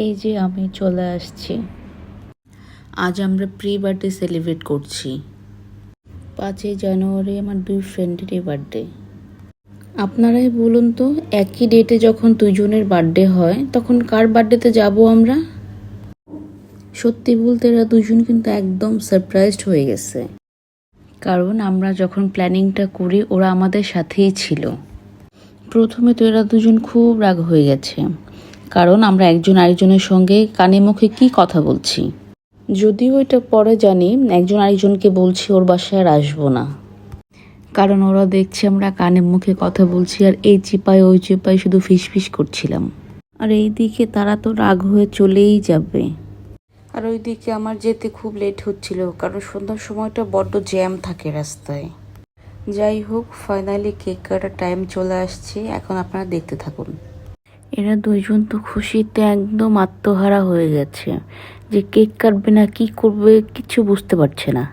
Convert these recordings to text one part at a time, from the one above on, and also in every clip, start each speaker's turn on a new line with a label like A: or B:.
A: এই যে আমি চলে আসছি। আজ আমরা প্রি বার্থডে সেলিব্রেট করছি। 5ই জানুয়ারি আমার 2 ফ্রেন্ডেরই বার্থডে। আপনারাই বলুন তো, একই ডেটে যখন দুজনের বার্থডে হয় তখন কার বার্থডেতে যাব আমরা? সত্যি বলতে এরা দুজন কিন্তু একদম সারপ্রাইজড হয়ে গেছে, কারণ আমরা যখন প্ল্যানিংটা করি ওরা আমাদের সাথেই ছিল। প্রথমে তো এরা দুজন খুব রাগ হয়ে গেছে, কারণ আমরা একজন আরেকজনের সঙ্গে কানে মুখে কি কথা বলছি। যদিও এটা পরে জানি একজন আরেকজনকে বলছি ওর বাসায় আর আসবো না, কারণ ওরা দেখছে আমরা কানে মুখে কথা বলছি আর এই চিপায় ওই চিপায় শুধু ফিসফিস করছিলাম। আর এই দিকে তারা তো রাগ হয়ে চলেই যাবে। আর ওই দিকে আমার যেতে খুব লেট হচ্ছিল, কারণ সন্ধ্যার সময়টা বড্ড জ্যাম থাকে রাস্তায়। যাই হোক, ফাইনালি কেক কাটার টাইম চলে আসছে, এখন আপনারা দেখতে থাকুন। এরা দুইজন তো খুশিতে একদম আত্মহারা হয়ে গেছে, যে কেক কাটবে না কি করবে কিছু বুঝতে পারছে না।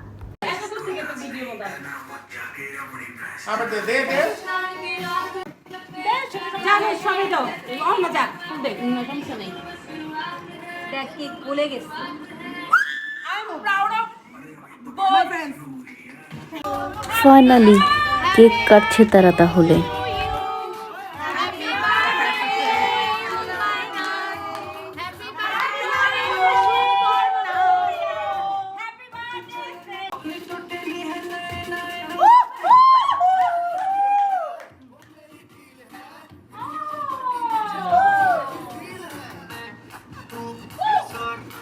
A: ফাইনালি কেক কাটছে তারা তাহলে।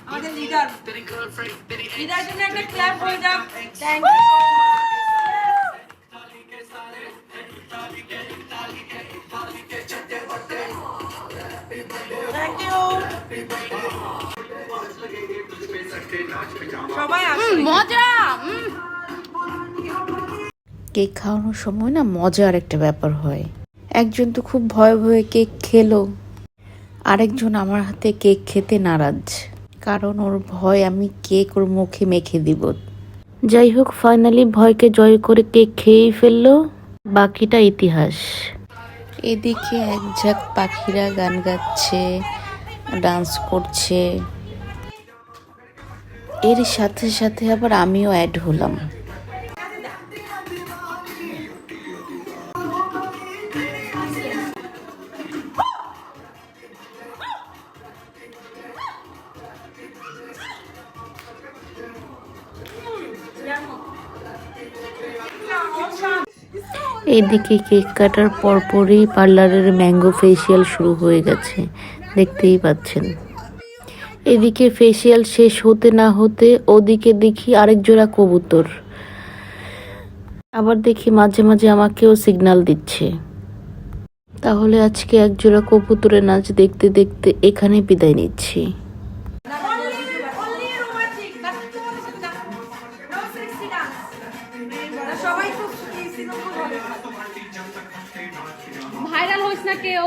B: আমাদের লিডার জন্য একটা ক্ল্যাপ হয়ে যাক। থ্যাংক ইউ সবাই মজা।
A: কেক খাওয়ানোর সময় না মজার একটা ব্যাপার হয়। একজন তো খুব ভয়ে ভয়ে কেক খেলো, আরেকজন আমার হাতে কেক খেতে নারাজ, কারণ ওর ভয় আমি কেক ওর মুখে মেখে দিব। যাই হোক, ফাইনালি ভয়কে জয় করে কেক খেয়েই ফেললো, বাকিটা ইতিহাস। এদিকে এক ঝাঁক পাখিরা গান গাচ্ছে, ডান্স করছে, এর সাথে সাথে আবার আমিও অ্যাড হলাম। এদিকে কেক কাটার পরপরই পার্লারের ম্যাঙ্গো ফেসিয়াল শুরু হয়ে গেছে, দেখতেই পাচ্ছেন। এদিকে ফেসিয়াল শেষ হতে না হতে ওদিকে দেখি আরেক জোড়া কবুতর, আবার দেখি মাঝে মাঝে আমাকেও সিগন্যাল দিচ্ছে। তাহলে আজকে এক জোড়া কবুতরের নাচ দেখতে দেখতে এখানে বিদায় নিচ্ছি।
B: ভাইরাল হইস না কেউ।